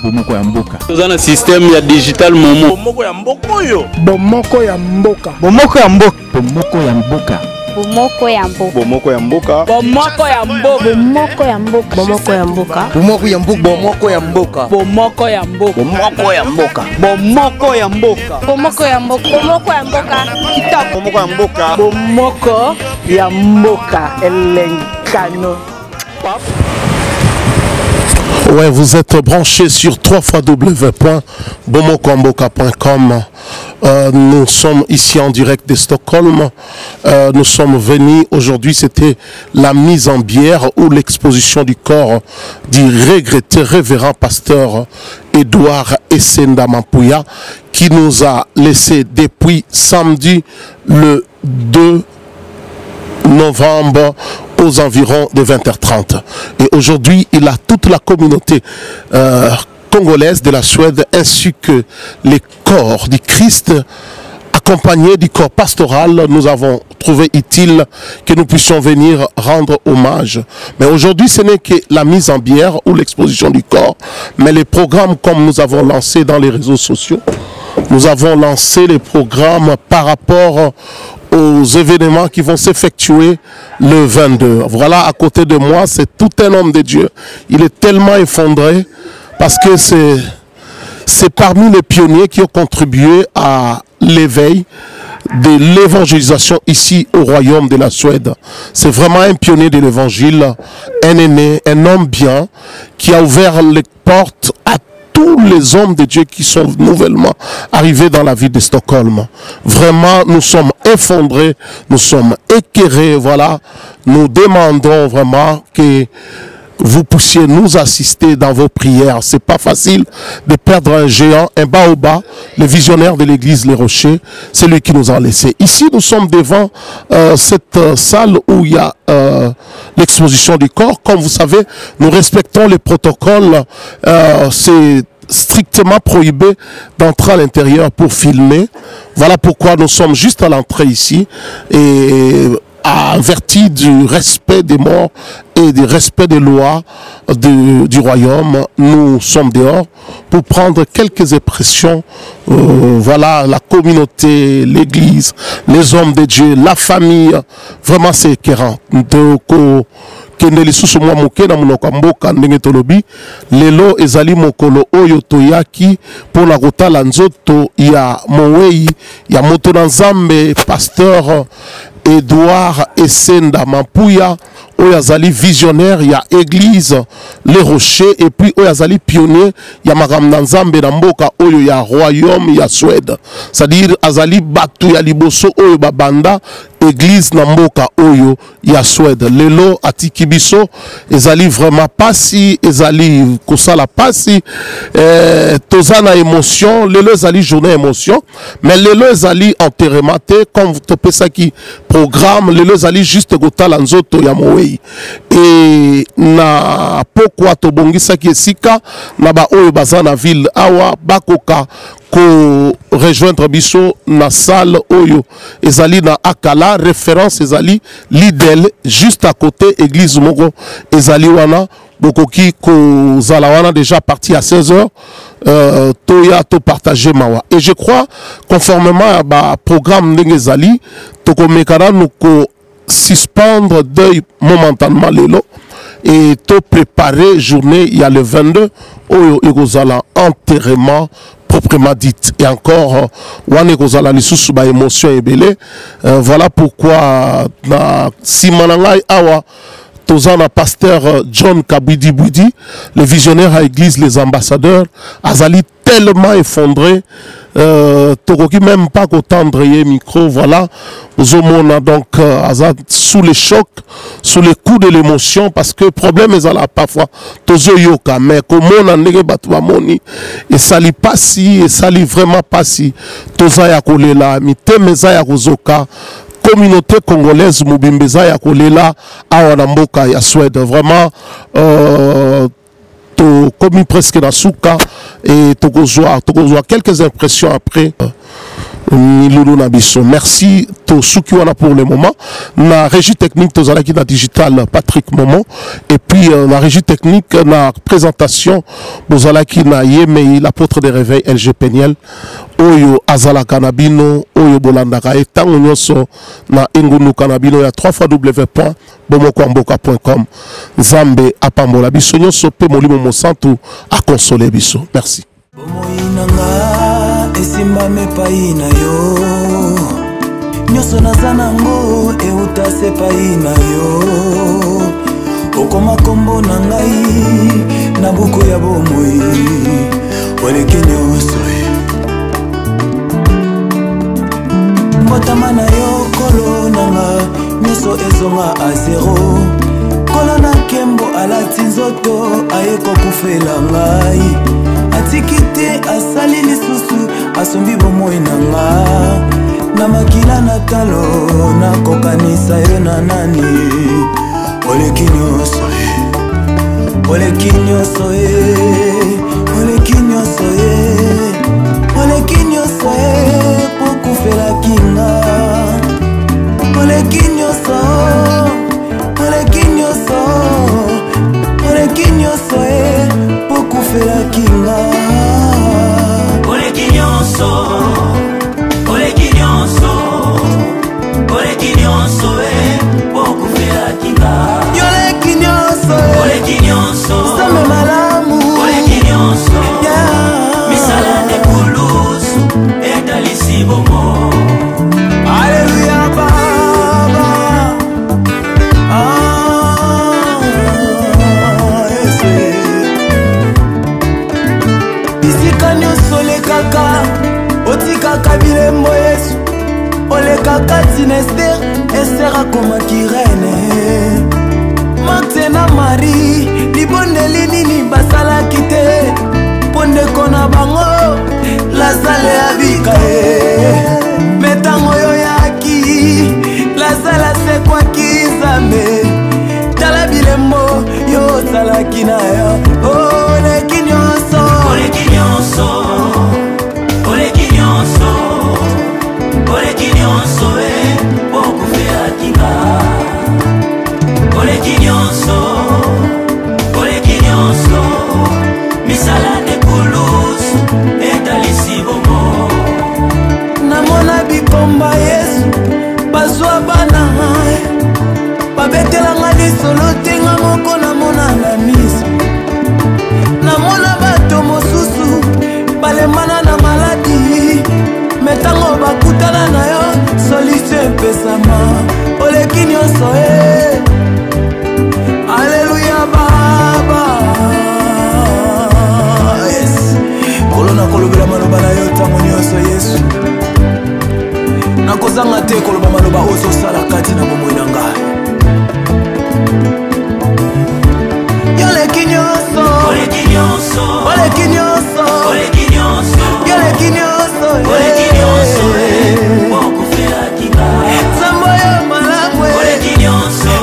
Bomoko ya mboka. Tozana système ya digital momo. Bomoko ya mboko yo. Bomoko ya mboka. Bomoko ya mboka. Bomoko ya mboka. Bomoko ya mboka. Bomoko ya mboka. Bomoko ya mboka. Bomoko ya mboka. Bomoko ya mboka. Bomoko ya mboka. Bomoko ya mboka. Bomoko ya mboka. Bomoko ya mboka. Bomoko ya mboka. Bomoko ya mboka. Bomoko ya mboka. Kitoko. Bomoko ya mboka. Bomoko ya mboka. Elenkano. Ouais, vous êtes branchés sur www.bomokomboka.com. Nous sommes ici en direct de Stockholm. Nous sommes venus aujourd'hui, c'était la mise en bière ou l'exposition du corps du regretté révérend pasteur Edouard Essenda Mampuya qui nous a laissé depuis samedi le 2 novembre aux environs de 20h30. Et aujourd'hui, il a toute la communauté congolaise de la Suède ainsi que les corps du Christ accompagnés du corps pastoral. Nous avons trouvé utile que nous puissions venir rendre hommage. Mais aujourd'hui, ce n'est que la mise en bière ou l'exposition du corps, mais les programmes comme nous avons lancé dans les réseaux sociaux, nous avons lancé les programmes par rapport aux événements qui vont s'effectuer le 22. Voilà, à côté de moi, c'est tout un homme de Dieu. Il est tellement effondré parce que c'est parmi les pionniers qui ont contribué à l'éveil de l'évangélisation ici au royaume de la Suède. C'est vraiment un pionnier de l'évangile, un aîné, un homme bien qui a ouvert les portes à tous les hommes de Dieu qui sont nouvellement arrivés dans la ville de Stockholm. Vraiment, nous sommes effondrés, nous sommes équerrés, voilà. Nous demandons vraiment que vous puissiez nous assister dans vos prières. C'est pas facile de perdre un géant, un baobab, le visionnaire de l'église Les Rochers, c'est lui qui nous a laissé. Ici, nous sommes devant cette salle où il y a l'exposition du corps. Comme vous savez, nous respectons les protocoles. C'est strictement prohibé d'entrer à l'intérieur pour filmer. Voilà pourquoi nous sommes juste à l'entrée ici et avertis du respect des morts et du respect des lois du royaume. Nous sommes dehors pour prendre quelques impressions. Voilà, la communauté, l'église, les hommes de Dieu, la famille. Vraiment, c'est écœurant. Kende lisusu mwa moke na munoko mboka ndenge tolobi lelo ezali mokolo oyo toyaki pona kotala nzoto ya mowei ya moto na Nzambe pasteur Edouard Essenda Mampuya oyo azali visionnaire ya église Les Rochers et puis oyo azali pionnier ya makambo na Nzambe na mboka oyo ya royaume ya Suède, c'est-à-dire azali batu ya liboso oyo babanda église na mboka oyo ya Suède. Lelo atiki biso ezali vraiment pasi, ezali kosala pasi, tozana émotion. Lelo ezali journée émotion, mais lelo ezali enterrement te comme topesa ki programme. Lelo ezali juste kotala nzoto ya mowei et na pokwa tobongisa ki esika na ba oyo baza na ville awa bakoka ko rejoindre biso na salle oyo ezali na Akala, référence ezali Lidl juste à côté église moko ezali wana bokoki ko zala wana déjà parti à 16h toya to partager mawa. Et je crois conformément à ba programme ndenge ezali tokomekana nous ko suspendre deuil momentanément lelo et to préparer journée il y a le 22 oyo ekozala enterrement proprement dite. Et encore wane kozala lisusu ba émotion ebele. Voilà pourquoi na simanangai awa tozana pasteur John Kabidi Boudi, le visionnaire à l'église Les Ambassadeurs, azali tellement effondré, tokoki même pas qu'autendre ye micro. Voilà, Zomona donc sous les chocs, sous les coups de l'émotion, parce que problème est là parfois tozo yoka, mais comme on a négé batwa moni et sali pas si et sali vraiment pas si toza ya kolela mite meza ya kozoka communauté congolaise Mubimbeza ya kolela awa na mboka ya Suède. Vraiment to commis presque na souka et tokozwa quelques impressions après Milulu Nabiso. Merci to Sukiwana pour le moment. La régie technique Tozalaki na digital Patrick Momo. Et puis la régie technique na présentation Bozalaki na Yemei l'apôtre des réveils LG Peniel. Oyo Azala Kanabino, Oyo Bolandaka et Tango Nyoso na Engunu Kanabino ya 3www.bomokwamboka.com. Zambe apambola biso nyoso pe molimo mosantu a consoler biso. Merci. Bomoinanga esimba mepai na yo nyoso nazanango eutase pai na yo okoma kombo na ngai na buku ya bomoi oleki nyonso mbotama na yo kolo nanga nyoso ezonga a zero kolo na kembo alati nzoto ayekokufela ngai atikite asali lisusu asombi bomoi nanga na makila na talo nakokanisa yo na nani oleki nyonso oleki nyonso oleki nyonso oleki nyonso pokufelaki nga oleki nyonso oleki nyonso oleki nyonso pokufelaki nga oleki nyonso oleki nyonso oleki nyonso pokufelaki nga oleki nyonso oleki nyonso same malamu oleki nyonso misala de kulusu etalisi bomo. Alléluia baba bisika nyonso olekaka otikaka bilembo Yesu olekaka tina Ester Ester akomaki reine Marthe na Marie libondeli nini basalaki te mpo ndeko na bango Lazare abika metango oyo yaki Lazare asekwaki Nzambe tala bilembo yo ozalaki na yo oleki nyonso oleki nyonso oleki nyonso oleki nyonso pokufelaki nga oleki nyonso oleki nyonso misala de kulusu etalisi bomo namona bikomba Yesu bazwa bana babetelanga lisolo tenga moko namona na miso namona bato mosusu balemana na maladi metango bakutana na yo solution epesama oleki nyonso Alléluia baba yes kolona kolobela maloba na yo ntango nyonso Yesu nakozanga te koloba maloba ozosala kati na bomoi na ngai yoleki nyonso oleki nyonso oleki nyonso oleki nyonso yoleki nyonso oleki nyonso pokufelaki nga Nzambe yo malamu oleki nyonso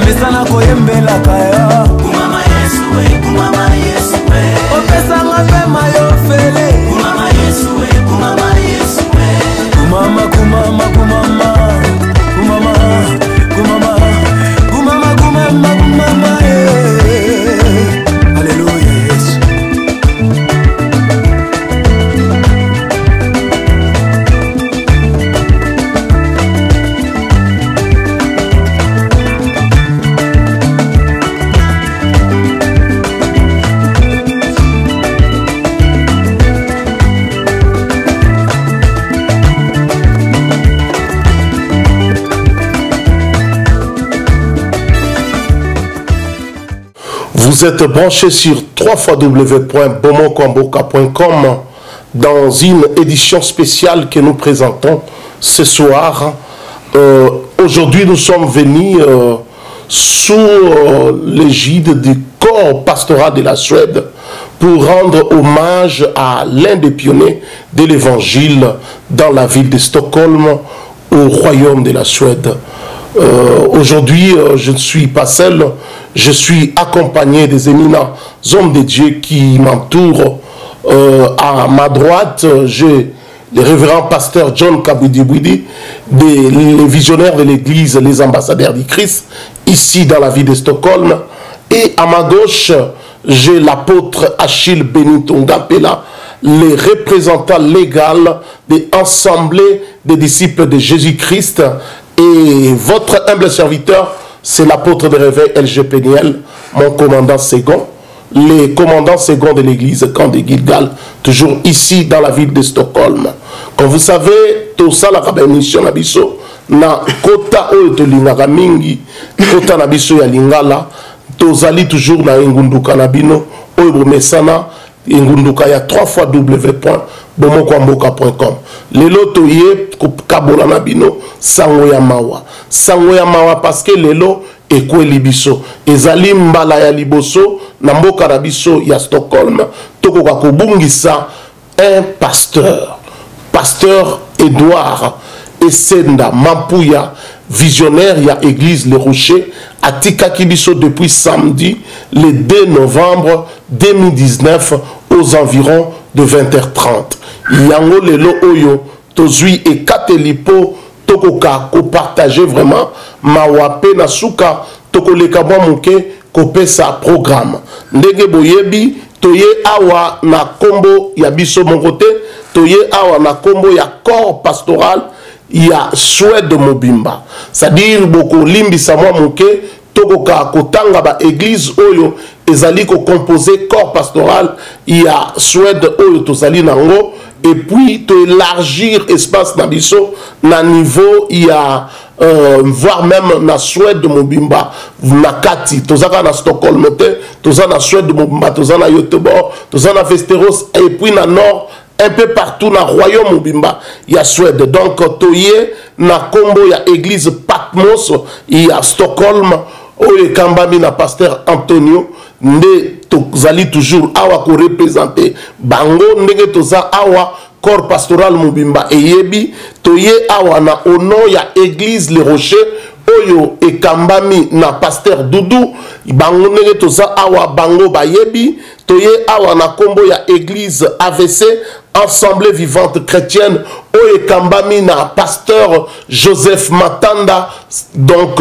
mesana koyembelaka yo kumama Yesu we kumama Yesu we opesanga pema yo fele kumama Yesu we kumama Yesu we kumama kumama kumama kumama kumama kumama kumama kumama Alléluia Yesu. Vous êtes branchés sur www.bomokwamboka.com dans une édition spéciale que nous présentons ce soir. Aujourd'hui, nous sommes venus sous l'égide du corps pastoral de la Suède pour rendre hommage à l'un des pionniers de l'évangile dans la ville de Stockholm, au royaume de la Suède. Aujourd'hui, je ne suis pas seul, je suis accompagné des éminents hommes de Dieu qui m'entourent. À ma droite, j'ai le révérend pasteur John Kabudi-Bwidi, les visionnaires de l'église, les ambassadeurs du Christ, ici dans la ville de Stockholm. Et à ma gauche, j'ai l'apôtre Achille Benito Ngapela, les représentants légaux de l'Assemblée des disciples de Jésus-Christ. Et votre humble serviteur, c'est l'apôtre de réveil LG Péniel, mon commandant second, les commandants second de l'église Camp de Gilgal, toujours ici dans la ville de Stockholm. Comme vous savez, tout ça, la mission nabiso, na kota oyo to lingaka mingi, kota nabiso ya lingala, tozali toujours na ngunduka nabino, oyo bomesana, ngunduka ya 3w.bomokwamboka.com. Lelo toye kabola nabino sango ya mawa. Sango ya mawa parce que lelo ekweli biso. Ezali mbala ya liboso na mboka na biso ya Stockholm. Tokoka kobungisa un pasteur. Pasteur Edouard Esenda Mampuya, visionnaire ya église Les Rochers, à Tikakibiso depuis samedi, le 2 novembre 2019, aux environs de 20h30. Yango lelo oyo, tozui et katelipo, tokoka, ko partager vraiment, mawape na suka, toko lekabwa mouke, kope sa programme. Ndege boyebi, toye awa na kombo ya biso mongote, toye awa na kombo ya corps pastoral, ya Suède Mobimba. C'est-à-dire, beaucoup limbi samwa mouke, tokoka kotanga ba église oyo, ezali ko composé corps pastoral, ya Suède oyo tozali nango, et puis to élargir espace nabiso, na niveau, ya voire même na Suède Mobimba, na Kati, tozaka na Stockholm, tozaka na Suède Mobimba, tozaka na Göteborg, tozaka na Västerås, et puis na Nord, un peu partout dans le royaume Mobimba, il y a Suède. Donc, toye na Combo, il y a église Patmos, il y a Stockholm, où il y a pasteur Antonio, ne tozali toujours awa ko représenter bango, ndenge toza awa corps pastoral Mobimba et yebi, toye awa na ono ya église Les Rochers, oyo e kambami na pasteur Doudou, bango ndenge toza awa bango bayebi, toye awa na kombo ya église AVC, Assemblée vivante chrétienne, oyo kambami na pasteur Joseph Matanda, donc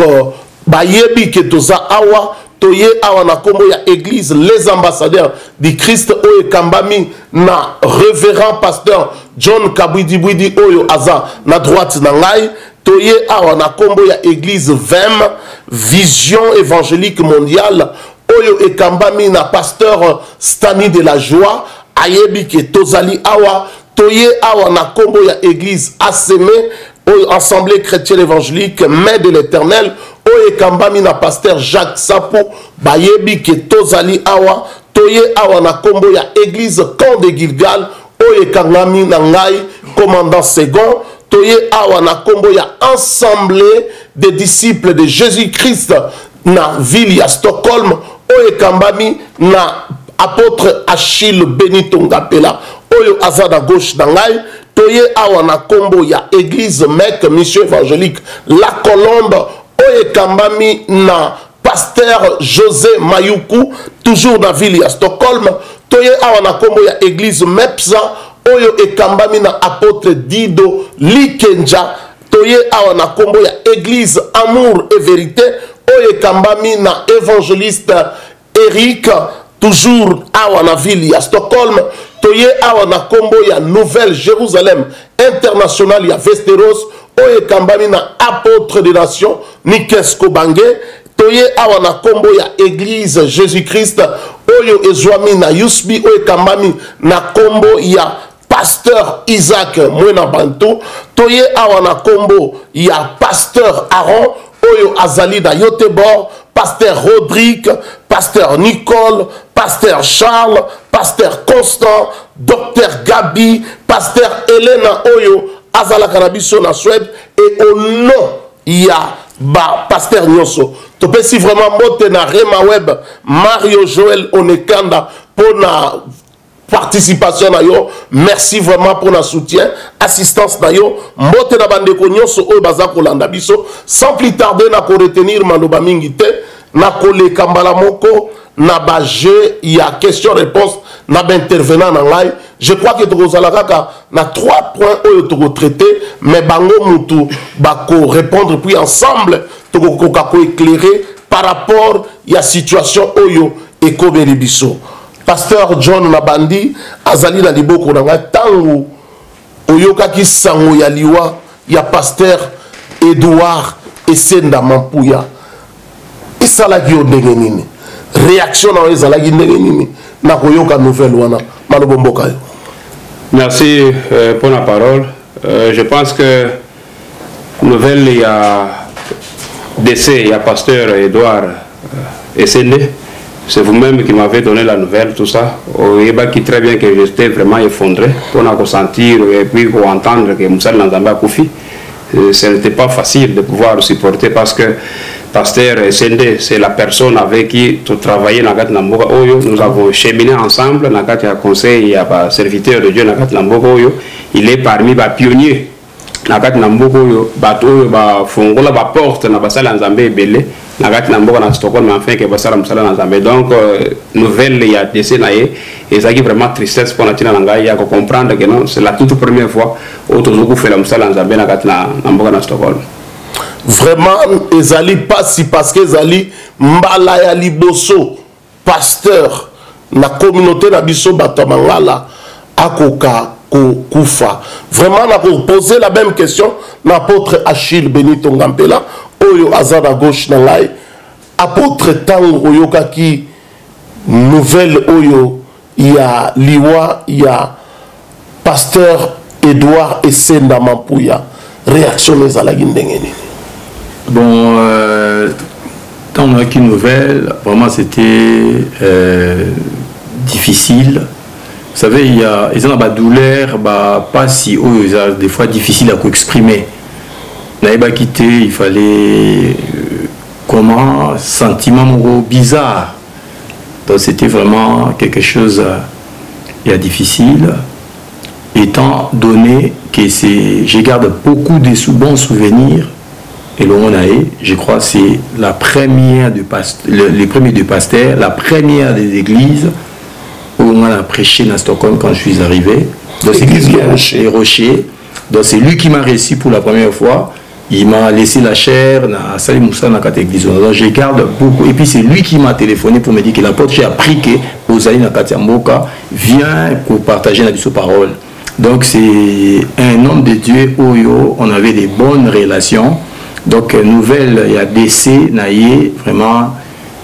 bayebi ke toza awa, toye awa na kombo ya église les ambassadeurs du Christ, oyo kambami na révérend pasteur John Kabudi-Bwidi oyo aza na droite na ngai, toye awa na kombo ya église VEM, Vision évangélique mondiale, oyo ekambami na pasteur Stani de la Joie, ayebi ke tozali awa, toye awa na kombo ya église ACM, oyo Assemblée chrétienne évangélique, Main de l'Éternel, oyo ekambami na pasteur Jacques Sapo, bayebi ke tozali awa, toye awa na kombo ya église Camp de Gilgal, oyo ekangami na ngai, commandant second, toye awa na kombo ya Assemblée des disciples de Jésus-Christ na ville ya Stockholm, oyo ekambami na apôtre Achille Benito Ngapela, oyo aza na gauche na ngai, toye awa na kombo ya église mec mission évangélique La Colombe, oyo ekambami na pasteur José Mayuku, toujours dans la ville de Stockholm. Toye awa na kombo ya église Mepsa, oyo ekambami na apôtre Dido Likenja. Toye awa na kombo ya église Amour et Vérité, oyo ekambami na évangéliste Eric, toujours awa na ville ya Stockholm. Toye awa na kombo ya Nouvelle Jérusalem International ya Vesteros, oyo ekambami na apôtre des nations Nikes Kobange. Toye awa na kombo ya église Jésus-Christ oyo ezwami na Yusbi, oyo ekambami na kombo ya pasteur Isaac Mwena Bantu. Toye awa na kombo ya pasteur Aaron oyo azali na Yotebor, pasteur Rodrigue, pasteur Nicole, pasteur Charles, pasteur Constant, docteur Gabi, pasteur Elena oyo azala kanabiso na Suède, et au nom ya ba pasteur Nyoso. Topesi vraiment mote na Rema Web, Mario Joël Onekanda pour na participation na yo. Merci vraiment pour la soutien, assistance na yo. Mote na bandeko Nyoso oyo baza kolanda biso. Sans plus tarder na ko retenir maloba mingi te, na ko le kambala moko na ba jeu ya question réponse na ba intervenant na ngai. Je crois que tokozala kaka na 3 points oyo toko traiter, mais bango mutu bako répondre puis ensemble toko kako éclairer par rapport ya situation oyo ekobeli biso. Pasteur John Nabandi azali na liboko na ngai tangu oyokaki sango ya liwa ya pasteur Edouard Esenda Mampuya. Isalaki yo ndenge nini? Réaction na ezalaki ndenge nini na koyoka nouvelle wana malobo mboka yo? Merci pour la parole. Je pense que nouvelle, il y a décès, il y a pasteur Edouard Esende. C'est vous-même qui m'avez donné la nouvelle, tout ça. Il qui très bien que j'étais vraiment effondré. On a ressentir et puis pour entendre que Moussa Nzambe a Koufi. Ce n'était pas facile de pouvoir supporter parce que pasteur Esende, c'est la personne avec qui tu travaillais dans Nagat Namboka Oyo. Nous avons cheminé ensemble dans Nagat conseil, il y a serviteur de Dieu Nagat Namboka Oyo. Il est parmi les pionniers. Nagat Namboka Oyo, bateau, fongola, porte, na basala Nzambe belé. Nagat Namboka na Stockholm, enfin que basala Msala Nzambe. Donc nouvelle il y a décès naé et ça qui vraiment tristesse pour Natina Nanga. Il y a qu'on comprendre que non, c'est la toute première fois où tout le monde fait la Msala Nzambe Nagat Namboka na Stockholm. Vraiment, ezali pas si parce que ezali mbala ya liboso pasteur na communauté na biso batamangala akoka kufa. Vraiment na poser la même question na apôtre Achille Benito Ngampela oyo azana gauche na ngai apôtre tango oyoka ki nouvelle oyo ya liwa ya pasteur Edouard Esenda Mampuya. Réaction ezalaki ndenge nini? Bon, quand on a eu une nouvelle, vraiment c'était difficile. Vous savez, il y a des douleurs, pas si haut, des fois difficile à exprimer. On n'avait pas quitté, il fallait comment, sentiment bizarre. Donc c'était vraiment quelque chose de difficile, étant donné que je garde beaucoup de bons souvenirs. Et le Monae, je crois que c'est la première du les premiers du pasteur, la première des églises où on a prêché dans Stockholm quand je suis arrivé. Donc c'est les Rochers. Donc c'est lui qui m'a reçu pour la première fois. Il m'a laissé la chair à Salim Moussa dans cette église. Donc je garde beaucoup. Et puis c'est lui qui m'a téléphoné pour me dire que l'apôtre, j'ai appris que Osaï Nakatiamboka vient pour partager la parole. Donc c'est un homme de Dieu où on avait des bonnes relations. Donc, nouvelle, il y a décès, naïe, vraiment,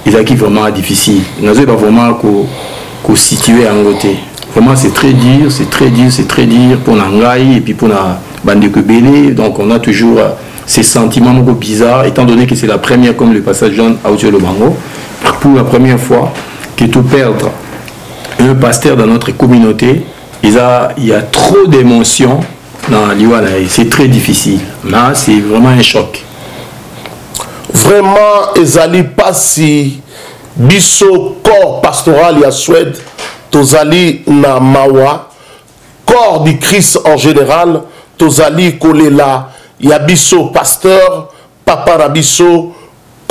il a qui vraiment difficile. Nous n'avons pas vraiment qu'au situer en côté. Vraiment, c'est très dur, c'est très dur, c'est très dur pour Nangaï et puis pour la bande de Belé. Donc, on a toujours ces sentiments bizarres, étant donné que c'est la première, comme le passage John a le Bango, pour la première fois que tout perdre un pasteur dans notre communauté, il y a trop d'émotions dans l'Iwana. C'est très difficile. Mais c'est vraiment un choc. Vraiment, ezali pas si biso corps pastoral ya Suède, tozali na mawa, corps du Christ en général, tozali kolela ya biso pasteur, papa na biso,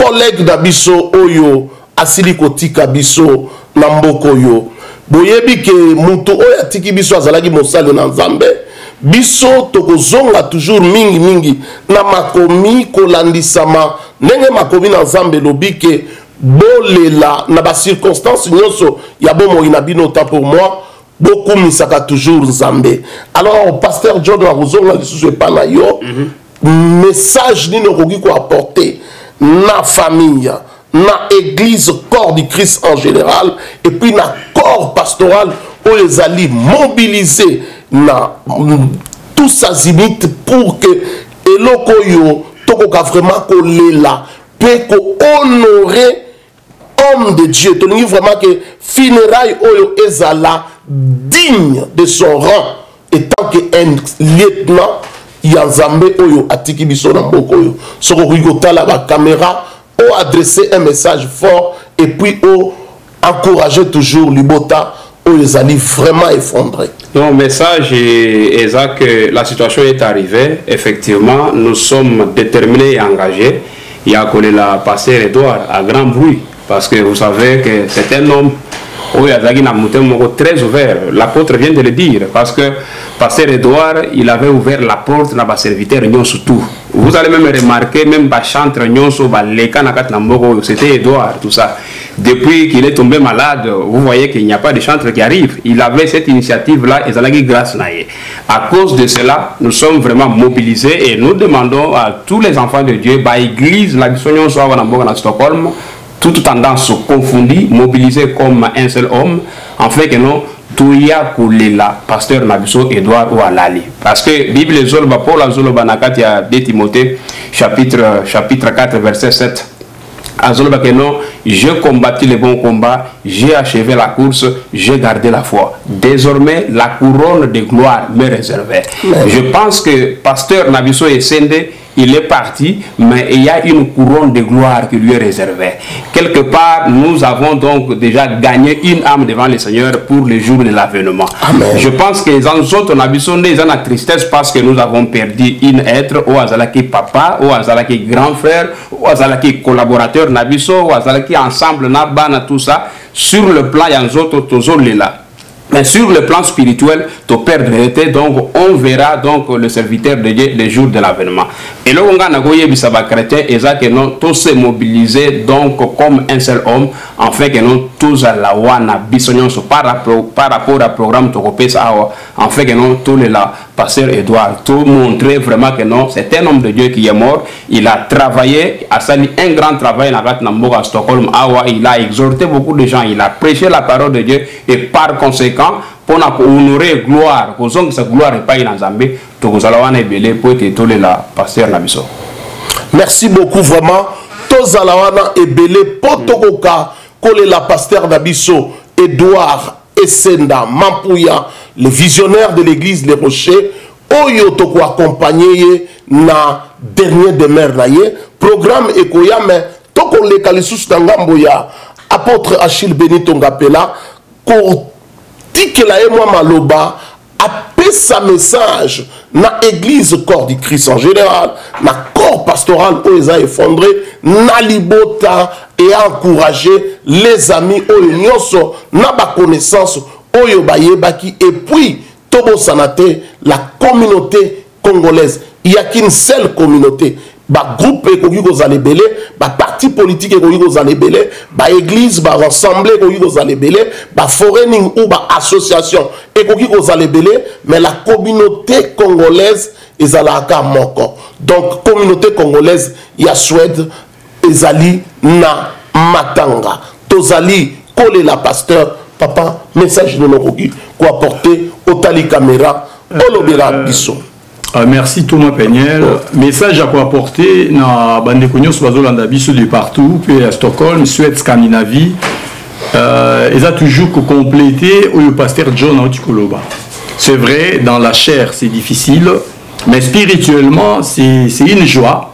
collègue d'Abisso Oyo, Asili Kotika Bisso, Namboko Oyo. Boyebi ke mutu oya tiki biso azalaki mosali na Nzambe. Biso tokozonga toujours mingi na makomi kolandisama ndenge makomi na Nzambe lobi ke bolela na ba circonstances nyonso ya bomoi na bino ta pour moi beaucoup misaka toujours Nzambe. Alors pasteur John Arozonga lisusu epana yo message nino koki ko apporter na famille na église corps du Christ en général et puis na corps pastoral où les alliés mobilisés na tous sa limite pour que eloko yo tokoka vraiment kolela pe ko honorer homme de Dieu tolingi vraiment que funérailles oyo ezala digne de son rang étant que un lieutenant Yanzambe oyo atiki biso na mboko oyo soko kuiko la caméra ou adresser un message fort et puis ou encourager toujours Libota où les alliés vraiment effondrés. Donc, message est que la situation est arrivée. Effectivement, nous sommes déterminés et engagés. Il y a collé la pasteur Edouard à grand bruit parce que vous savez que c'est un homme très ouvert. L'apôtre vient de le dire parce que pasteur Edouard, il avait ouvert la porte dans le serviteur surtout. Vous allez même remarquer, même le chantre c'était Edouard, tout ça. Depuis qu'il est tombé malade, vous voyez qu'il n'y a pas de chantre qui arrive. Il avait cette initiative-là et ça l'a grâce à cause de cela, nous sommes vraiment mobilisés et nous demandons à tous les enfants de Dieu, l'église, la mission à Stockholm, toute tendance confondue, mobilisée comme un seul homme, en fait que nous, Touya Koulela, pasteur Nabiso Edouard ou Alali. Parce que Bible Zolba, Paul Azoloba Nakatia de Timothée, chapitre 4, verset 7. Azoloba que non, j'ai combattu le bon combat, j'ai achevé la course, j'ai gardé la foi. Désormais, la couronne de gloire me réservait. Je pense que pasteur Nabiso Essende, il est parti, mais il y a une couronne de gloire qui lui est réservée. Quelque part, nous avons donc déjà gagné une âme devant le Seigneur pour le jour de l'avènement. Je pense que les autres, on a besoin de la tristesse parce que nous avons perdu une être, ou azalaki papa, ou azalaki grand frère, ou azalaki collaborateur, nabiso, ou azalaki ensemble, nabana, tout ça. Sur le plan, il y a des autres, là. Mais sur le plan spirituel, ton père était, donc on verra donc le serviteur de Dieu les jours de l'avènement. Et là, on a un chrétien, et ça que nous tous se mobiliser donc comme un seul homme, en fait que nous tous à la wana bisognon par rapport au programme en fait que nous tous les là, pasteur Edouard, tout montrer vraiment que non, c'est un homme de Dieu qui est mort. Il a travaillé, a sali un grand travail à Stockholm, il a exhorté beaucoup de gens, il a prêché la parole de Dieu et par conséquent, pour honorer gloire, pour que sa gloire n'est pas in Zambie, pour être la pasteur Nabiso. Merci beaucoup vraiment. Tozalawana et Belé, Potokoka, Kole la pasteur Nabiso, Edouard Essenda, Mampouya, le visionnaire de l'église Les Rochers, Oyo Toko accompagné na dernier demeure naye, programme Ekoya, mais Toko le Kalissus Tangamboya, apôtre Achille Benito Ngapela, que la moi maloba a sa message na église corps du Christ en général, na corps pastoral où ils ont effondré, na libota et encourager les amis où ils na ba connaissance oyo bayebaki et puis tobo sanate la communauté congolaise. Il y a qu'une seule communauté. Ba groupe ekoki kozala ebele, ba parti politique ekoki kozala ebele, ba église, ba rassemblée ekoki kozala ebele, ba foreigning ou ba association ekoki kozala ebele, mais la communauté congolaise ezalaka moko. Donc communauté congolaise ya Suède ezali na matanga. Tozali kole la pasteur papa message de nokoki ko apporter otali caméra olobera biso. Merci Thomas Peniel. Message à quoi apporter dans Bandekonios Bazolanda Biso de partout, puis à Stockholm, Suède, Scandinavie. Ils ont toujours complété où le pasteur John Autikoloba. C'est vrai, dans la chair c'est difficile, mais spirituellement c'est une joie.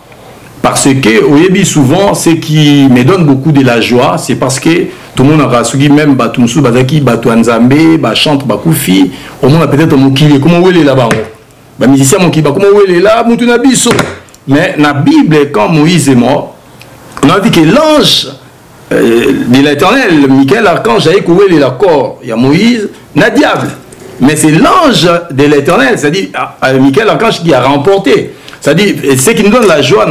Parce que, au début, souvent, ce qui me donne beaucoup de la joie, c'est parce que tout le monde a rassugi même Batumsu, Bazaki, Batuanzambe, Bachante, Bakoufi, au monde a peut-être un mot comment où est là-bas. Les musiciens qui comment où est là, mais dans la Bible, quand Moïse est mort, On a dit que l'ange de l'Éternel, Michael l'archange, a écoué l'accord. Il y a Moïse, n'a diable. Mais c'est l'ange de l'Éternel, c'est-à-dire Michael l'archange qui a remporté. C'est-à-dire, ce qui nous donne la joie,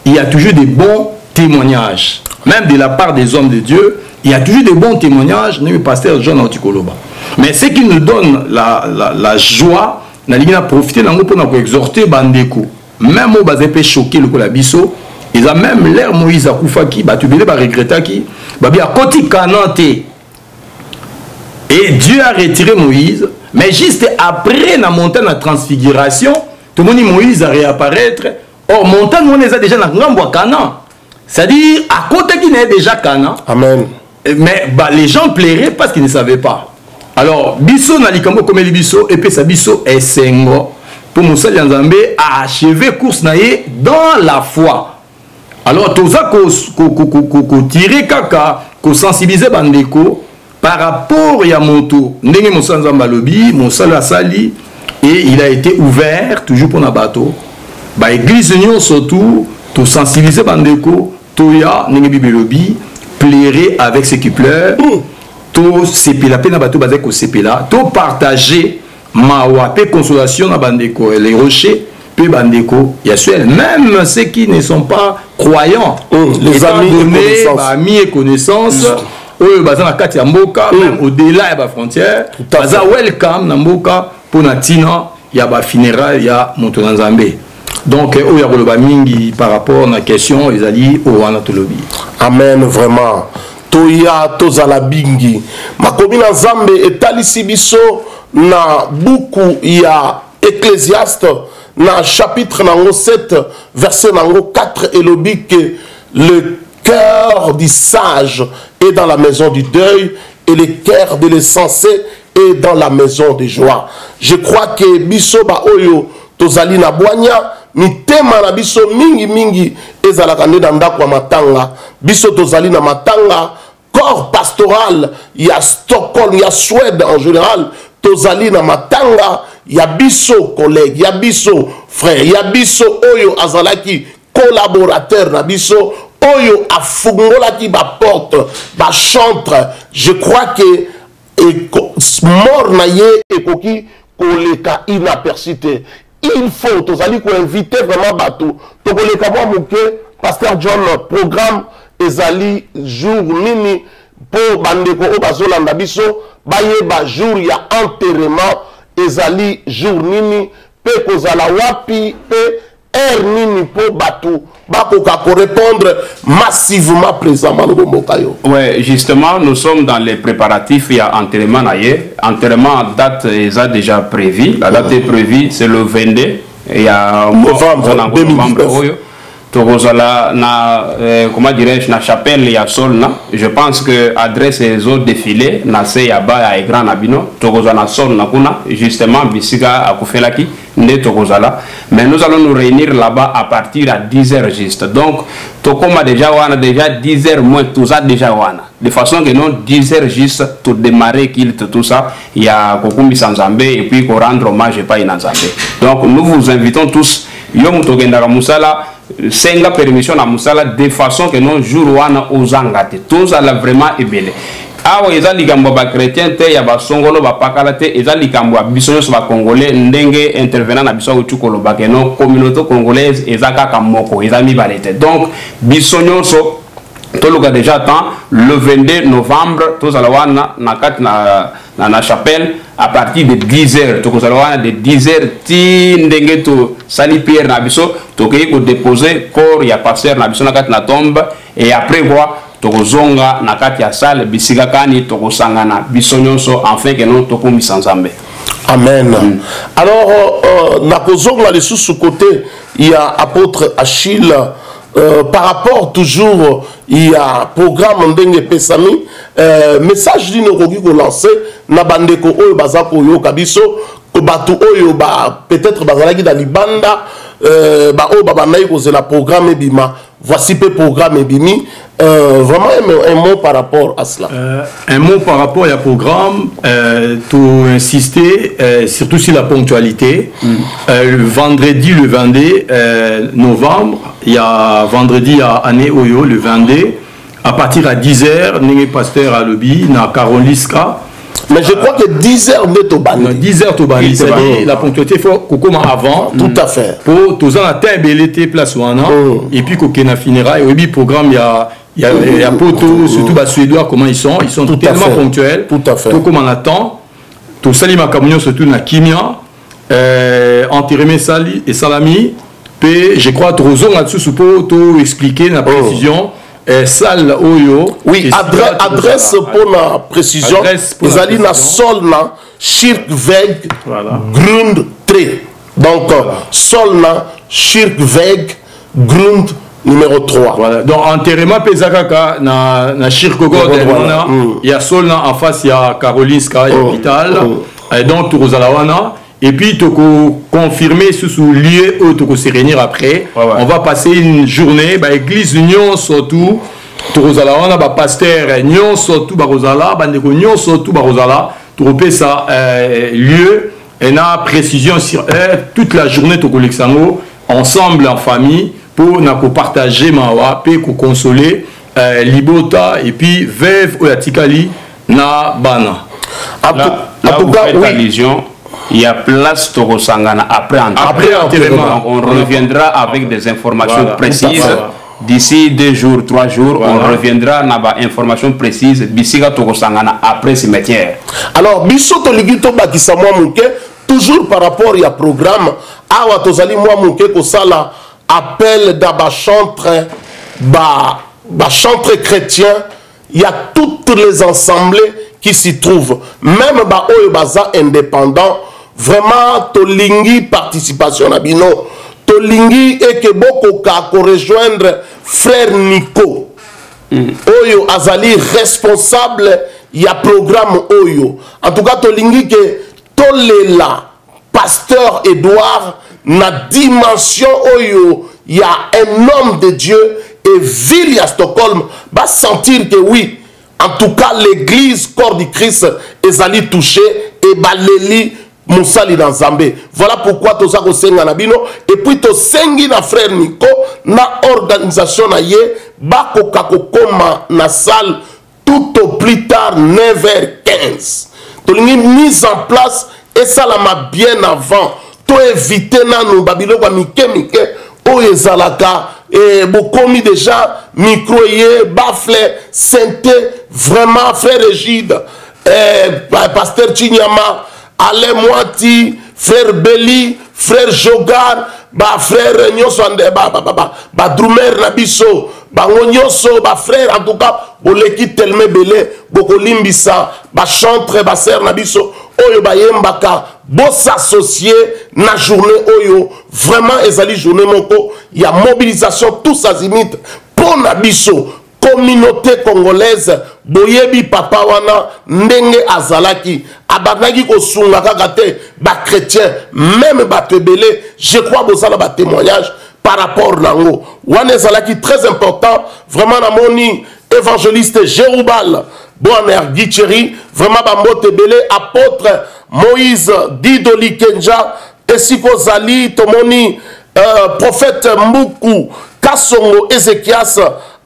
il y a toujours des bons témoignages. Même de la part des hommes de Dieu, il y a toujours des bons témoignages, même le pasteur John Antikoloba. Mais ce qui nous donne la joie, on a profité pour exhorter Bandeko. Même au bazé peut choquer le Kolabiso, ils ont même l'air Moïse à Koufaki, tu veux regretter qui, à côté Kanante. Et Dieu a retiré Moïse, mais juste après la montagne de transfiguration, tout le monde Moïse a réapparaître. Or, montagne, on les a déjà dans Canaan. C'est-à-dire, à côté qui n'est déjà Canaan. Amen. Mais les gens plairaient parce qu'ils ne savaient pas. Alors, Bisso n'a likambo comme les Bisso, et puis sa Bisso est sengo. Pour Moussa Lianzambe a achevé course naïe dans la foi. Alors, tout ça qu'on tirer kaka, qu'on sensibiliser Bandeko par rapport à Monto. Ndenge Moussa Nzamba lobi, Moussa la sali, et il a été ouvert toujours pour un bateau. Bah, église surtout, tout sensibiliser Bandeko, tout ya, Ndenge Bibelobi, plairer avec ceux qui pleurent, tout s'épila, na bateau basé ko s'épila, tout partager. Mawa, peu consolation na Bandeko, les rochers, peu Bandeko, il y a ceux, même ceux qui ne sont pas croyants, les amis et connaissances, eux, bazan na kati ya mboka, même au-delà de la frontière, bazan welcome na mboka pour na tina, ya ba funérailles, ya Montonanzambe. Donc, il y a le mingi par rapport à la question, ils ont dit, oh, Anatolobi. Amen, vraiment. Toya, Tozala Bingi. Ma commune Nzambe et Talisi Bisso. Na beaucoup il y a Ecclésiaste na chapitre nango 7 verset nango 4 et le que le cœur du sage est dans la maison du deuil et le cœur de l'insensé est dans la maison de joie. Je crois que biso ba oyo tozali na boanya mitema na biso mingi ezalaka nde na ndako ya matanga biso tozali na matanga corps pastoral il y a Stockholm il y a Suède en général tozali na matanga ya biso collègue ya biso frère ya biso oyo azalaki collaborateur na biso oyo afungolaki ba porte ba chantre. Je crois que mort na ye ekoki koleka inapercité. Il faut tozali ko inviter vraiment bateau to koleka moi moke pasteur John programme ezali jour nini pour bandeko o bazolanda biso baye ba jour ya enterrement ezali jour nini pe kozala wapi pe heure nini pour bateau bakoka ko répondre massivement présentement no bomokayo. Ouais, justement nous sommes dans les préparatifs, il y a enterrement naie enterrement date est déjà prévu, la date est prévue c'est le 22 il y a novembre 2019. Togozala na comment dirais-je na chapelle ya Solna. Je pense que adresse les autres défilés na se ya ba ya grand nabino Togozala na Solna kuna justement bisiga akufelaki ne Togozala, mais nous allons nous réunir là-bas à partir à 10h juste. Donc tokoma déjà wana déjà 10h moins tout ça déjà wana de façon que non 10h juste tout démarrer qu'il tout ça il y a kokumbi sanzambe et puis ko rendre hommage pas inanzambe. Donc nous vous invitons tous yom togenda musala senga permission na musala de façon que non jour wana ozangate tous ala vraiment ebele awa eza likambo ba chrétien te ya ba songolo ba pakala te eza likambo ya biso nyonso ba congolais ndenge intervenant na biso utukolo ba que non communauté congolaise eza kaka moko eza mibale te donc biso nyonso toluka déjà temps le 22 novembre tous ala wana na kati na chapelle à partir de 10h tokozala de 10h ti ndenge to sali pierre na biso tokoki ko déposer corps ya pasteur na biso na kati na tombe et après quoi tokozonga na kati ya salle bisika kani tokosangana biso nyonso enfin que non tokomisa nzambe. Amen. Alors na kozonga les sous côté il y a apôtre Achille. Par rapport toujours il y a programme ndenge pesami message d'une rogi ko lancer na bandeko oyo bazako yo kabiso ko batu oyo ba peut-être bazalaki dans libanda ba o ba banayi ko zela programme bima voici pe programme bimi vraiment un mot par rapport à cela. Un mot par rapport au programme, tout insister, surtout sur la ponctualité. Le vendredi, le 22 novembre, il y a vendredi à année Oyo, le 22, à partir à 10h, nous pasteur à Lobby, na Karoliska. Mais je crois que 10h n'est au bani. 10h au bani, c'est-à-dire la ponctualité, il faut qu'on commence avant. Tout à fait. Pour tous en atteindre l'été place wana, et puis qu'on a finira. Et oui, programme, il y a Poto, surtout les Suédois, comment ils sont tout tellement ponctuels. Tout à fait. Tout comme on attend. Tout Salim Makamouno, surtout na Kimia, Antireme Sali et Salami. Puis je crois que Roson là-dessus, pour tout expliquer la précision. Salle Oyo. Oui, adresse pour la précision. Ils allaient na Solna, Schirkweg, Grund 3. Donc, Solna, Schirkweg, Grund numéro 3. Voilà. Donc, enterrement Pesakaka, na Schirkweg, il y a Solna en face, il y a Karolinska, il y a l'hôpital. Et donc, Tourozalawana. Et puis, tu peux confirmer sous lieu où tu peux se réunir après. On va passer une journée, l'église Nyon surtout, tu vas pasteur Nyon surtout, Nyon surtout, tu peux ça lieu, et na précision sur toute la journée, tu peux ensemble en famille, pour partager, pour consoler, Libota, et puis Veuve ou Yatikali, na Bana. Là où vous faites allusion, il y a place Toro Sangana après enterrement. On reviendra avec des informations précises. D'ici 2 jours, 3 jours, on reviendra avec des informations précises. Bissiga Toro Sangana après cimetière. Alors, Bissoto Ligito Bakissamwa Mouke, toujours par rapport à programme, Awa Tozali Mouke Kosala appel d'aba chantre chrétien, il y a toutes les assemblées qui s'y trouvent. Même Oyo Baza indépendant. Vraiment, Tolingi participation na bino. Tolingi et que beaucoup ka rejoindre frère Nico. Oyo Azali responsable, il y a programme Oyo. En tout cas, Tolingi que Tolela, pasteur Edouard, na dimension Oyo, il y a un homme de Dieu et ville à Stockholm va sentir que oui, en tout cas, l'église corps du Christ est allée toucher et baleli Moussali dans Zambé. Voilà pourquoi tu as senga na bino et puis tu sengi na frère Nico na organisation na ye bako kakokoma na salle tout au plus tard 9h15. Tu l'as mise en place et ça l'a bien avant. Tu éviter na nous babilo kwa mike o ezalaka et bokomi déjà micro ye bafle synthé vraiment frère Régide pasteur Chinyama Alain Moati, frère Belli, frère Jogar, frère Nyoswande, Drumer Nabiso, Nyonso, frère, en tout cas, Boleki Telme Belé, Bokolimbisa, chantre, sœur Nabiso, Oyo Bayembaka, bo s'associer na journée Oyo, vraiment, ezali journée moko, il y a mobilisation, tous azimuts, pour Nabiso. Communauté congolaise, boyebi papa wana ndenge azalaki, abandaki ko sunga kakate, ba chrétien, même ba tebele, je crois bozala ba témoignage par rapport nango. Wana ezalaki très important, vraiment na moni évangéliste Jéroubal, Boaner Gicheri, vraiment ba motebele apôtre Moïse Didoli Kenja, esiko zali tomoni prophète Mbuku Kasongo Ezekias,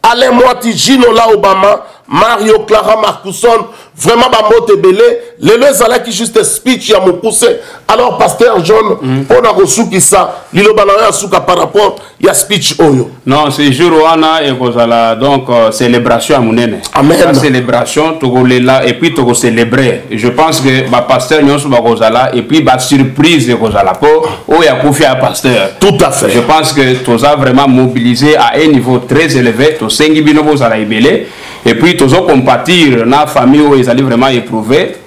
Alain Moati, Gino La Obama, Mario Clara Marcousson, vraiment Bamote Belé, les deux qui juste speech ya Mokuse. Alors pasteur John, on a reçu qui ça, l'ilo banana souka par rapport ya speech Oyo. Non, c'est jour wana et kozala donc célébration à Mounene. Amen. La célébration togolé là et puis togo célébrer. Je pense que ma pasteur nyonso ba kozala et puis ba surprise kozala po oya konfia à pasteur. Tout à fait. Je pense que toza vraiment mobilisé à un niveau très élevé, to sengi bino kozala ibelé et puis tozo compatir na famille où ils allaient vraiment éprouver.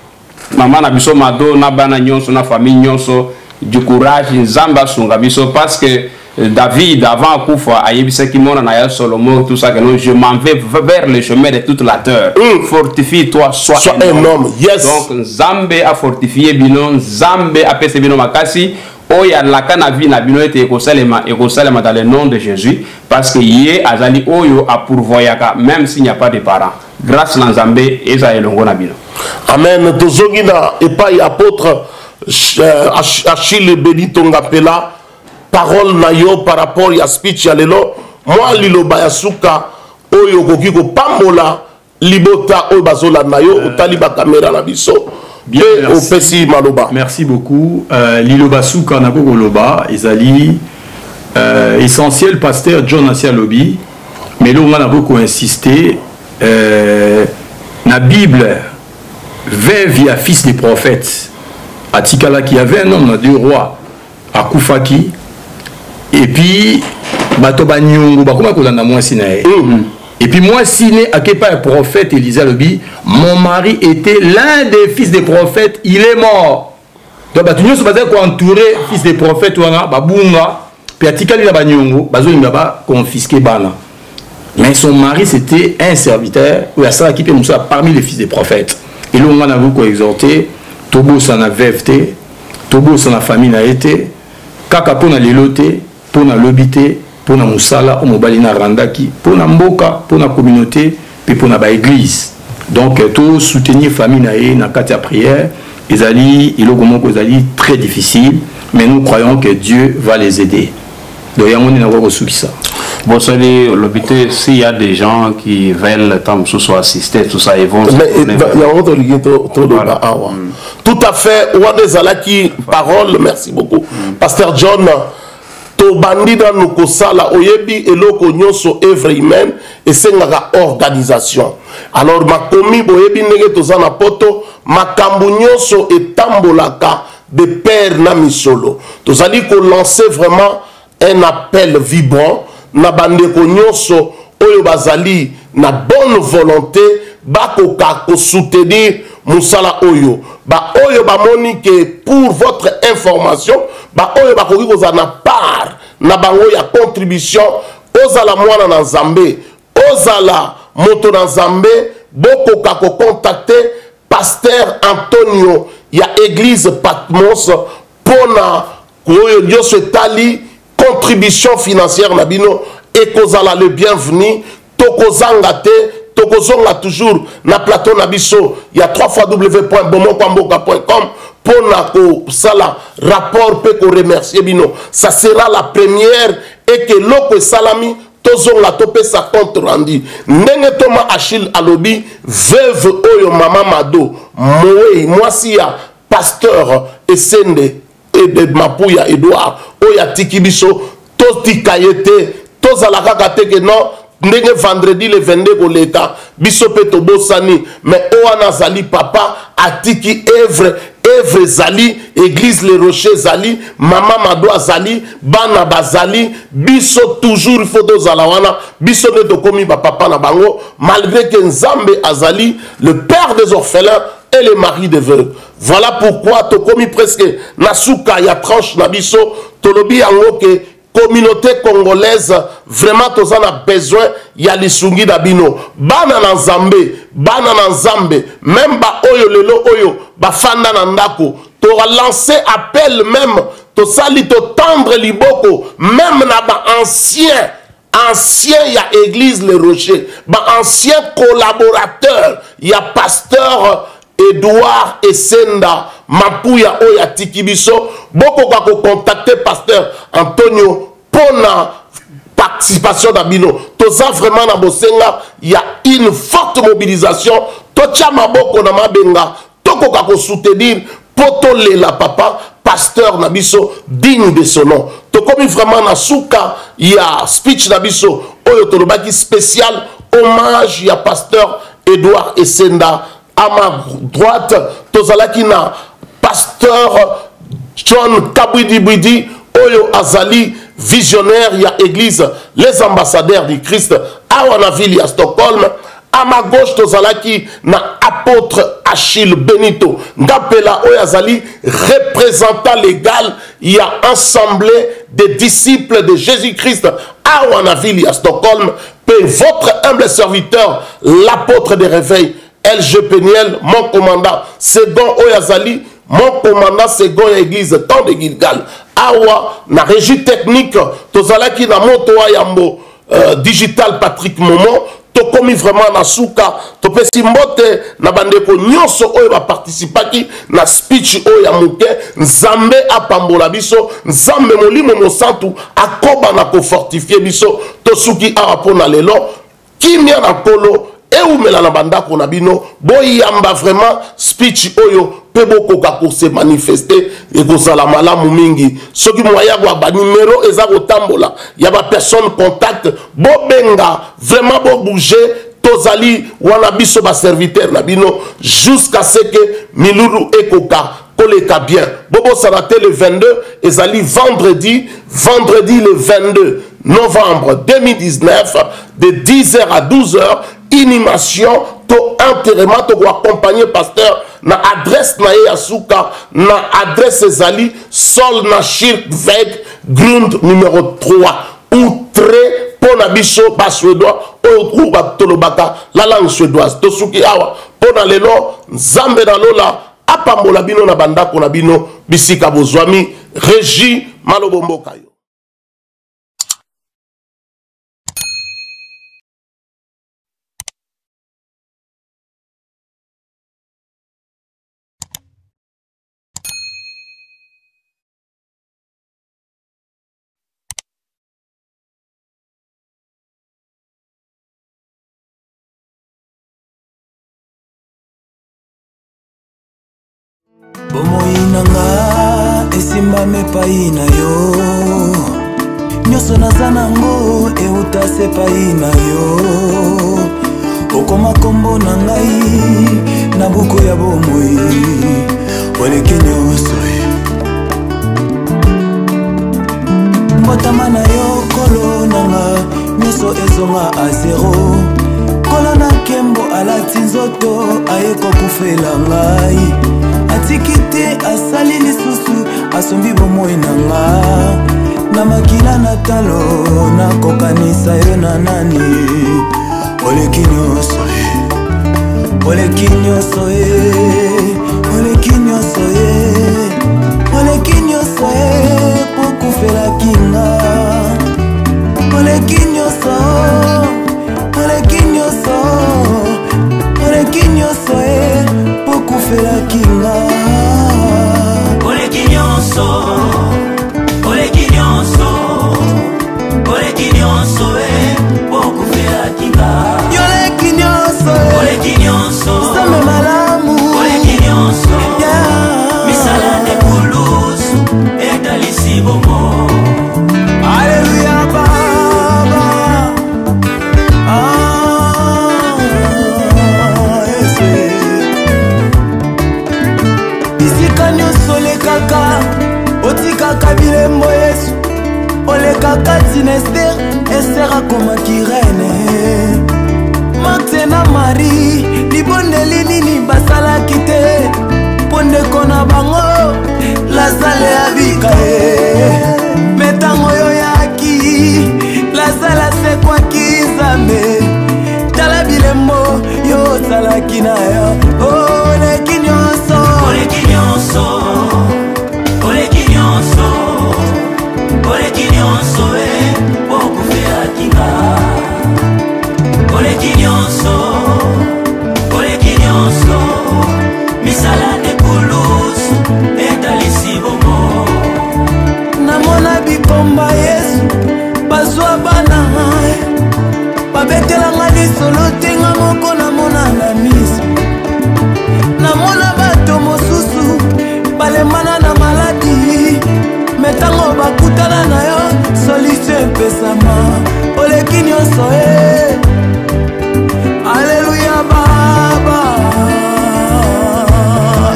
Maman na biso mado na bana nyonso na famille nyonso du courage nzamba sunga biso parce que David avant Koufa ayebisa ki mona na ya Solomon tout ça que non je m'en vais vers le chemin de toute la terre. Fortifie-toi sois un homme. Yes. Donc Nzambe a fortifié bino, Nzambe a pese bino makasi Oya lakana vie na bino ete ekosalema dans le nom de Jésus parce que yé azali oyo a pourvoyaka même s'il n'y a pas de parents. Grâce à Nzambe eza elongo na bino. Amen. Tozongina epai apôtre Achille Benito Ngapela parole na yo par rapport ya speech ya lelo moi liloba ya suka oyo koki ko pambola libota oyo bazola na yo otali ba caméra na biso. Bien, merci. Merci beaucoup. Liloba Souka Nakoko Loba, Ezali, essentiel pasteur John Asialobi, mais là on a beaucoup insisté. La Bible, via fils des prophètes, à Tikala qui avait un homme, deux rois, à Koufaki, et puis, Batoba Nyongo, Bakoma Kodana Mouassinae. Et puis moi, signé à Kepa, prophète Élisa Lobi, mon mari était l'un des fils des prophètes, il est mort. Donc, nous sommes entourés fils des prophètes, Babunga, puis à Tikali Banyongo, Bazo Ingaba, confisqué Bana. Mais son mari, c'était un serviteur, ou la salle qui peut nous parmi les fils des prophètes. Et là, on a beaucoup exhorté, Tobo s'en a veuveté, Tobo s'en a famille n'a été, Kaka pour na l'éloté, pour na l'obité, pour na musala, mobali na randaki, pour na mboka, pour na communauté, puis pour na ba église. Donc, tout soutenir famille nae na katia prière, ils ont très difficile, mais nous croyons que Dieu va les aider. Donc, il y a un peu de ça. Bon, l'obité, s'il y a des gens qui veulent soit assister, tout ça, ils vont. Mais il y a un autre tout à fait, Wade Zalaki, parole, merci beaucoup. Pasteur John. To bandida nukosala oyebi eloko nyonso œuvre humaine et sengaka organisation. Alors makomi boyebi ndenge tozana poto makambu nyonso etambolaka de père na misolo. Tozali ko lancer vraiment un appel vibrant na bandeko nyonso oyo bazali na bonne volonté bakoka ko soutenir musala oyo. Ba oyo ba moni que pour votre information ba oyo ba koki kozana part na bango ya contribution ozala mwana na Nzambe ozala moto na Nzambe bokoka ko contacter pasteur Antonio ya église Patmos pona koyo nyonso etali contribution financière na bino ekozala le bienvenu tokozanga te tokozonga toujours na plateau na biso ya www.bomokwamboka.com pour na sala rapport pe ko remercier bino. Ça sera la première et que loko salami tozonga tope sa compte rendu. Ndenge Thomas Achille alobi veuve oyo mama Mado moe mwasi ya pasteur Esende et de Mapuya Edouard oya tikibiso totikayete tozala kaka te que non. Ndenge vendredi le 22 koleka biso pe tobosani mais oana zali papa atiki œuvre zali église les rochers zali mama Mado zali bana bazali biso toujours il faut dozala wana biso ne tokomi ba papa na bango malgré que Nzambe azali le père des orphelins et le mari des veuves. Voilà pourquoi tokomi presque nasuka ya tranche na biso tolobi yango ke communauté congolaise vraiment tous en a besoin ya lisungi dabino bana na Nzambe même ba oyo lelo oyo ba fanda na ndako to lancer appel même to sali to tendre liboko même na ba ancien ya église les rochers ba ancien collaborateur ya pasteur Edouard Esenda Mapuya oya tikibiso boko ka contacter pasteur Antonio pona participation d'abino toza vraiment na bosenga il y a une forte mobilisation tocha maboko na mabenga toko ka ko soutenir poto lela papa pasteur nabiso digne de son nom tokomi vraiment na suka ya speech nabiso oyo tolobaki spécial hommage ya pasteur Edouard Esenda. À ma droite, tozalaki na pasteur John Kabwidi Oyo Azali, visionnaire ya église les ambassadeurs du Christ à Wanaville à Stockholm. À ma gauche, tozalaki na apôtre Achille Benito Ngapela Oyo Azali, représentant légal, il y a assemblée des disciples de Jésus-Christ à Wanaville à Stockholm. Et votre humble serviteur, l'apôtre des réveils, LG Peniel, mon commandant second Oyazali, mon commandant second église tant de Gilgal awa na régie technique tozalaki na moto wa yambo digital Patrick Momo tokomi vraiment na suka topesi mbote na bandeko nyonso oyo baparticipaki na speech oyo ya moke nzambe apambola biso nzambe molimo mosantu akoba na kofortifie biso tosuki awa mpona lelo kimia na nkolo eumela na bandako na bino boyamba vraiment speech oyo pe bokoka kose manifester ekozala malamu mingi soki moyago ba numéro eza kotambola ya ba personne contact bobenga vraiment bo bouger tozali wana biso ba serviteur na bino jusqu'à ce que milulu ekoka koleka bien bobo sarate le 22 ezali vendredi le 22 novembre 2019 de 10h à 12h animation to enterrement to accompagner pasteur na adresse na Yasuka na adresse ezali sol na shirk veg grund numéro 3 outré pona biso ba suédois ou ba tolobaka la langue suédoise to suki awa pona lelo nzambe na lola apambola bino na bandako na bino bisika bozwami régie malobomboka yo. Bomoi nanga esimbame pai na yo nyonso naza nango euta se pai na yo okoma kombo na ngai na buku ya bomoi oleki nyonso mbotama na yo kolo nanga nyonso ezonga a zero kolo na kembo alati nzoto ayekokufela ngai atikite asali lisusu asombi bomoi nanga na makila na talo nakokanisa yo na nani oleki nyonso oleki nyonso oleki nyonso oleki nyonso pokufelaki nga oleki nyonso oleki nyonso oleki nyonso pokufelaki nga oleki nyonso oleki nyonso oleki nyonso pokufelaki nga oleki nyonso oleki nyonso same malamu oleki nyonso misala de kulusu etalisi bomo Alléluia baba bisika nyonso olekaka otikaka bilembo Yesu olekaka tina Ester Ester akomaki reine Marthe na Marie libondeli nini basalaki te mpo ndeko na bango Lazare abika me ntango oyo yaki Lazare asekwaki Nzambe tala bilembo yo ozalaki na yo oleki nyonso oleki nyonso oleki nyonso oleki nyonso pokufelaki nga oleki nyonso oleki nyonso misala de kulusu etalisi bomo namona bikomba Yesu bazwa bana babetelanga lisolo tenga moko namona na miso namona bato mosusu balemana na maladi metango bakutana na yo solution epesama oleki nyonso Alléluia baba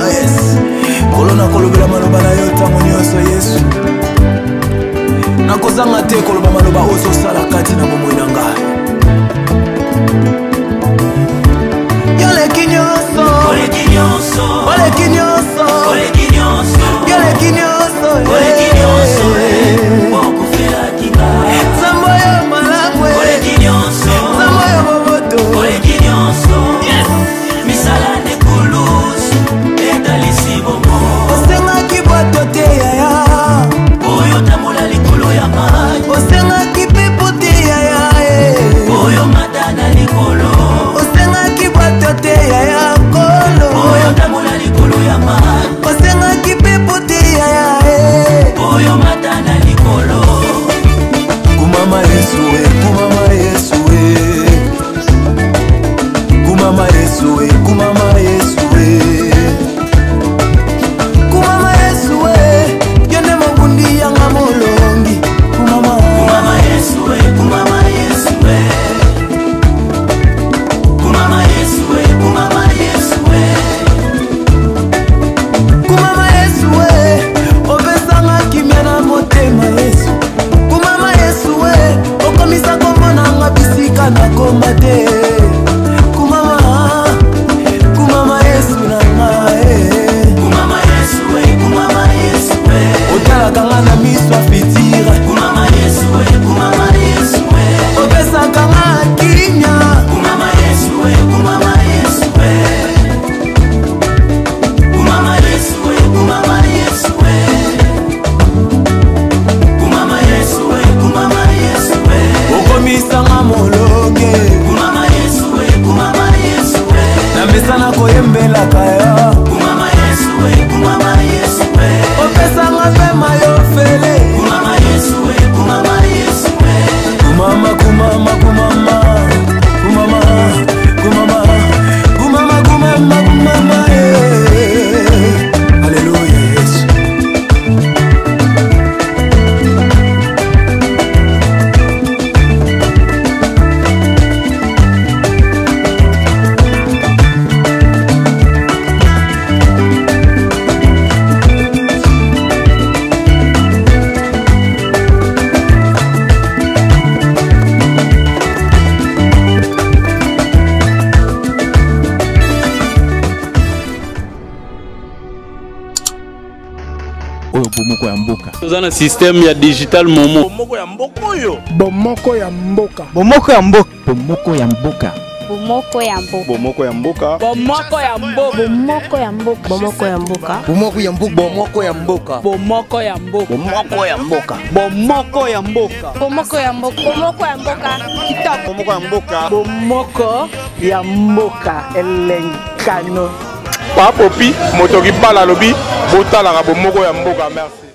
yes kolona kolobela maloba na yo ntango nyonso Yesu nakozanga te koloba maloba ozosala kati na bomoi na ngai oleki nyonso oleki nyonso oleki nyonso oleki nyonso oleki nyonso oleki nyonso pokufelaki nga nzambe oyo malamu oleki nyonso nga nakoma te kumama kumama Yesu na ngai kumama Yesu kumama Yesu otalaka nga na miso afitira kumama Yesu opesaka nga kimia kumama Yesu kumama Yesu kumama Yesu kumama Yesu kumama Yesu kumama Yesu okomisanga molonge kumama Yesu na mesa na koyembelaka ya kumama Yesu opesanga pema yo fele kumama Yesu kumama kumama kumama kumama kumama kumama kumama kumama kumama Haleluya Yesu oyo bomoko ya mboka. Nous avons un système ya digital momo. Bomoko ya mboko yo. Bomoko ya mboka. Bomoko ya mboka. Bomoko ya mboka. Bomoko ya mboka. Bomoko ya mboka. Bomoko ya mboka. Bomoko ya mboka. Bomoko ya mboka. Bomoko ya mboka. Bomoko ya mboka. Bomoko ya mboka. Bomoko ya mboka. Bomoko ya mboka. Bomoko ya mboka. Bomoko ya mboka. Kitoko. Bomoko ya mboka. Bomoko ya mboka elenkano. Papopi motoki bala lobi botalaka bomoko ya mboka merci.